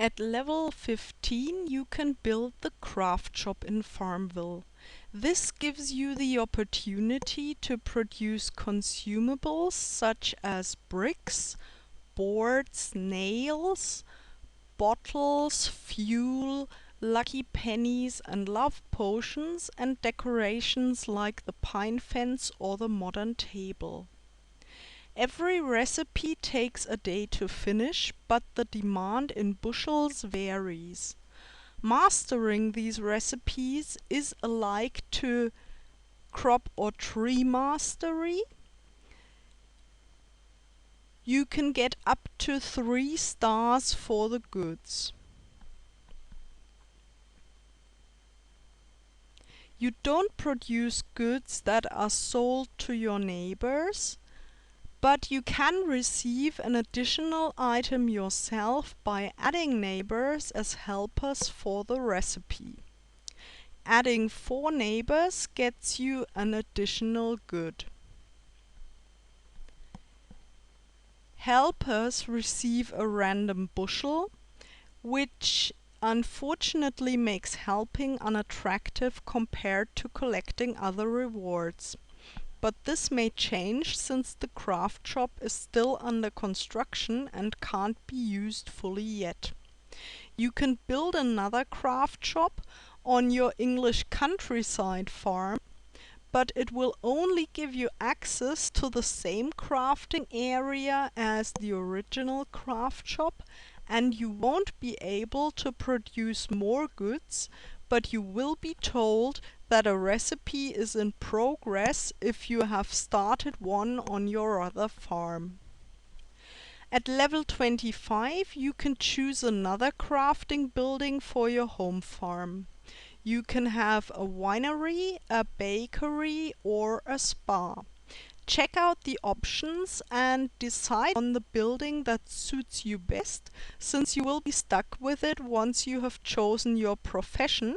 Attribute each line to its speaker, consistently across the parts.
Speaker 1: At level 15 you can build the craft shop in Farmville. This gives you the opportunity to produce consumables such as bricks, boards, nails, bottles, fuel, lucky pennies and love potions, and decorations like the pine fence or the modern table. Every recipe takes a day to finish, but the demand in bushels varies. Mastering these recipes is alike to crop or tree mastery. You can get up to 3 stars for the goods. You don't produce goods that are sold to your neighbors, but you can receive an additional item yourself by adding neighbors as helpers for the recipe. Adding 4 neighbors gets you an additional good. Helpers receive a random bushel, which unfortunately makes helping unattractive compared to collecting other rewards. But this may change since the craft shop is still under construction and can't be used fully yet. You can build another craft shop on your English countryside farm, but it will only give you access to the same crafting area as the original craft shop, and you won't be able to produce more goods, but you will be told that a recipe is in progress if you have started one on your other farm. At level 25 you can choose another crafting building for your home farm. You can have a winery, a bakery, or a spa. Check out the options and decide on the building that suits you best, since you will be stuck with it once you have chosen your profession,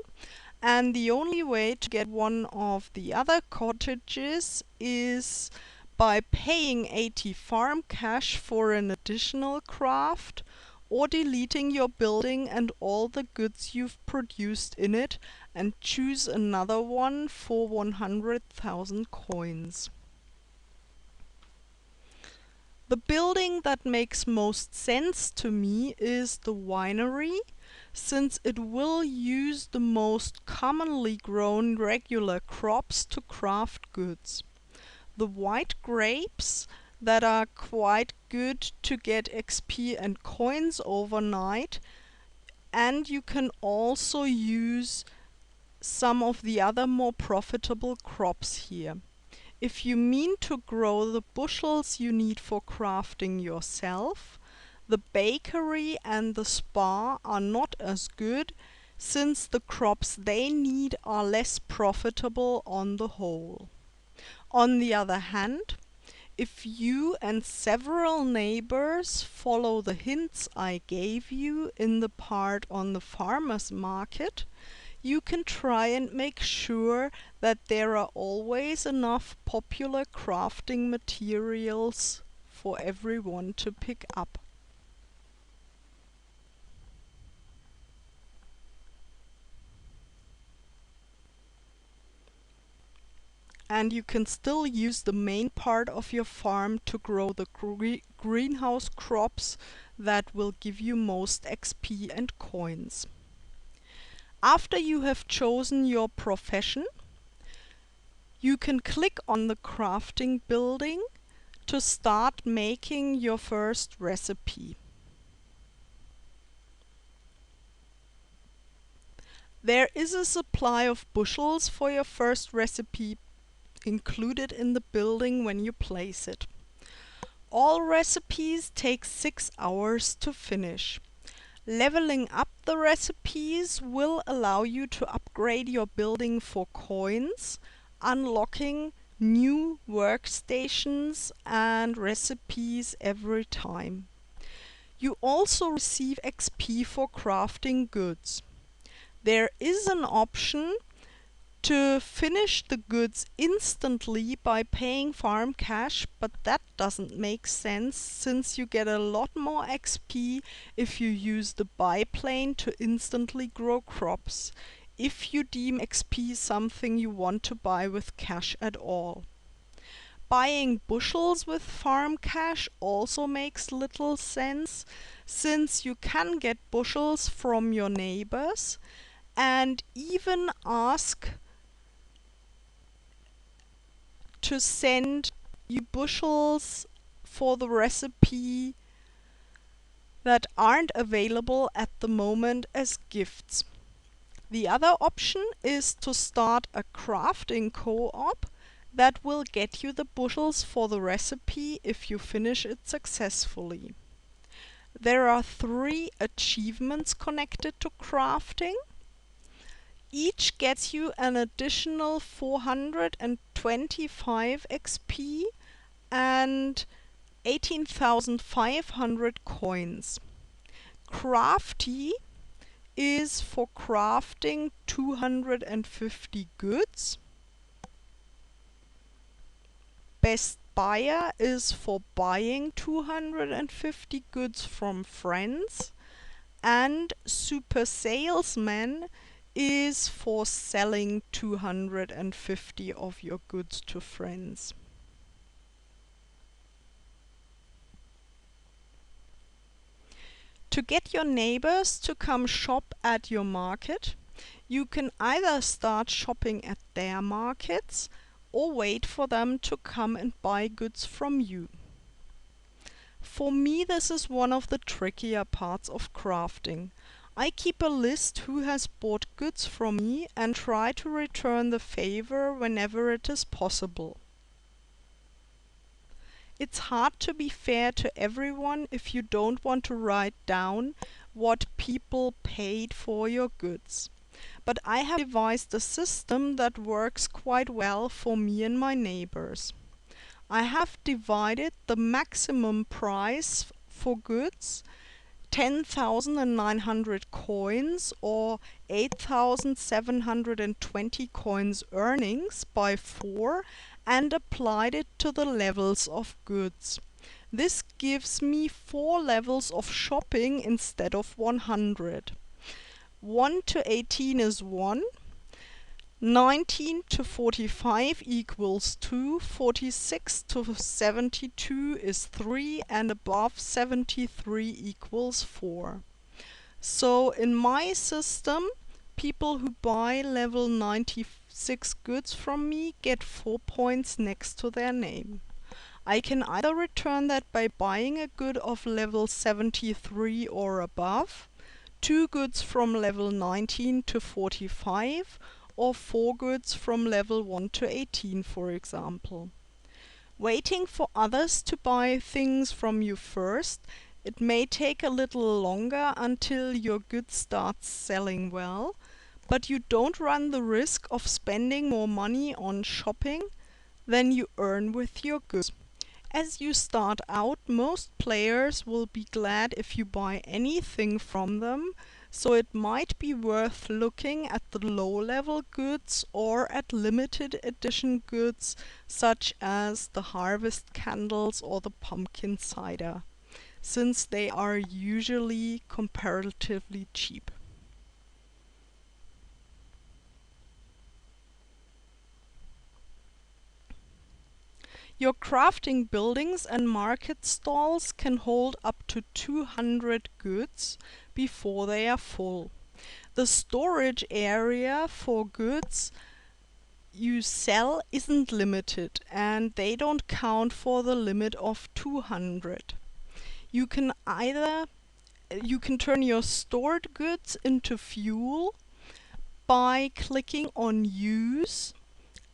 Speaker 1: and the only way to get one of the other cottages is by paying 80 farm cash for an additional craft, or deleting your building and all the goods you've produced in it and choose another one for 100,000 coins. The building that makes most sense to me is the winery, since it will use the most commonly grown regular crops to craft goods. The white grapes that are quite good to get XP and coins overnight, and you can also use some of the other more profitable crops here. If you mean to grow the bushels you need for crafting yourself, the bakery and the spa are not as good, since the crops they need are less profitable on the whole. On the other hand, if you and several neighbors follow the hints I gave you in the part on the farmers market, you can try and make sure that there are always enough popular crafting materials for everyone to pick up. And you can still use the main part of your farm to grow the greenhouse crops that will give you most XP and coins. After you have chosen your profession, you can click on the crafting building to start making your first recipe. There is a supply of bushels for your first recipe included in the building when you place it. All recipes take 6 hours to finish. Leveling up the recipes will allow you to upgrade your building for coins, unlocking new workstations and recipes every time. You also receive XP for crafting goods. There is an option to finish the goods instantly by paying farm cash, but that doesn't make sense since you get a lot more XP if you use the biplane to instantly grow crops, if you deem XP something you want to buy with cash at all. Buying bushels with farm cash also makes little sense, since you can get bushels from your neighbors and even ask to send you bushels for the recipe that aren't available at the moment as gifts. The other option is to start a crafting co-op that will get you the bushels for the recipe if you finish it successfully. There are 3 achievements connected to crafting. Each gets you an additional 425 XP and 18,500 coins. Crafty is for crafting 250 goods. Best buyer is for buying 250 goods from friends. And super salesman is for selling 250 of your goods to friends. To get your neighbors to come shop at your market, you can either start shopping at their markets or wait for them to come and buy goods from you. For me, this is one of the trickier parts of crafting. I keep a list who has bought goods from me and try to return the favor whenever it is possible. It's hard to be fair to everyone if you don't want to write down what people paid for your goods. But I have devised a system that works quite well for me and my neighbors. I have divided the maximum price for goods, 10,900 coins or 8,720 coins earnings, by 4 and applied it to the levels of goods. This gives me 4 levels of shopping instead of 100. 1 to 18 is 1. 19 to 45 equals 2, 46 to 72 is 3, and above 73 equals 4. So in my system, people who buy level 96 goods from me get 4 points next to their name. I can either return that by buying a good of level 73 or above, 2 goods from level 19 to 45, or 4 goods from level 1 to 18, for example. Waiting for others to buy things from you first, it may take a little longer until your good starts selling well, but you don't run the risk of spending more money on shopping than you earn with your goods. As you start out, most players will be glad if you buy anything from them, so it might be worth looking at the low-level goods or at limited edition goods such as the harvest candles or the pumpkin cider, since they are usually comparatively cheap. Your crafting buildings and market stalls can hold up to 200 goods before they are full. The storage area for goods you sell isn't limited, and they don't count for the limit of 200. You can turn your stored goods into fuel by clicking on use,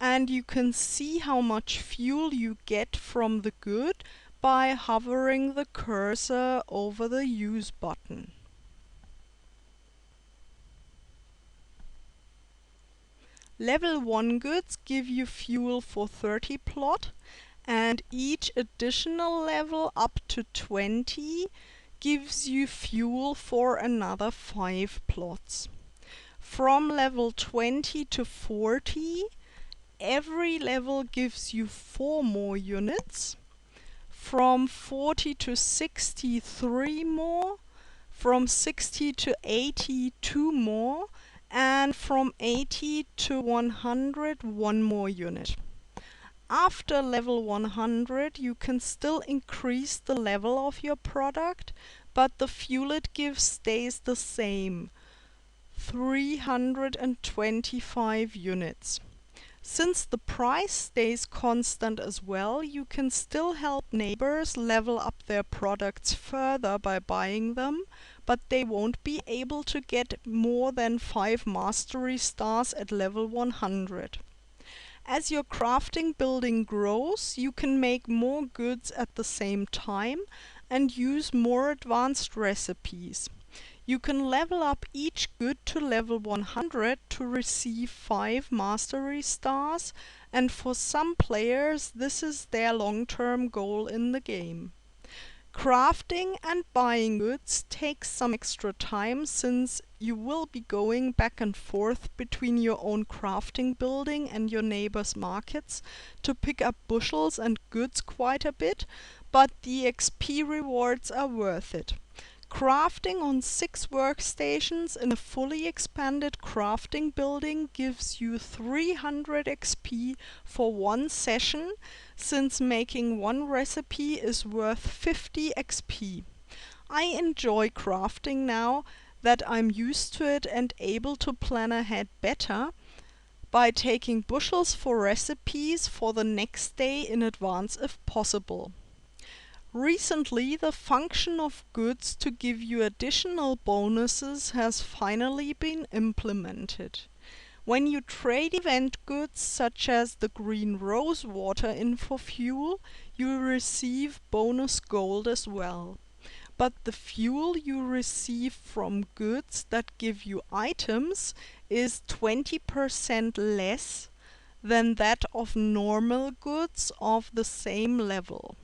Speaker 1: and you can see how much fuel you get from the good by hovering the cursor over the use button. Level 1 goods give you fuel for 30 plot, and each additional level up to 20 gives you fuel for another 5 plots. From level 20 to 40, every level gives you 4 more units. From 40 to 60, 3 more. From 60 to 80, 2 more. And from 80 to 100, 1 more unit. After level 100, you can still increase the level of your product, but the fuel it gives stays the same, 325 units. Since the price stays constant as well, you can still help neighbors level up their products further by buying them, but they won't be able to get more than 5 mastery stars at level 100. As your crafting building grows, you can make more goods at the same time and use more advanced recipes. You can level up each good to level 100 to receive 5 mastery stars, and for some players this is their long-term goal in the game. Crafting and buying goods takes some extra time, since you will be going back and forth between your own crafting building and your neighbors' markets to pick up bushels and goods quite a bit, but the XP rewards are worth it. Crafting on 6 workstations in a fully expanded crafting building gives you 300 XP for 1 session, since making 1 recipe is worth 50 XP. I enjoy crafting now that I'm used to it and able to plan ahead better by taking bushels for recipes for the next day in advance if possible. Recently, the function of goods to give you additional bonuses has finally been implemented. When you trade event goods such as the green rose water in for fuel, you receive bonus gold as well. But the fuel you receive from goods that give you items is 20% less than that of normal goods of the same level.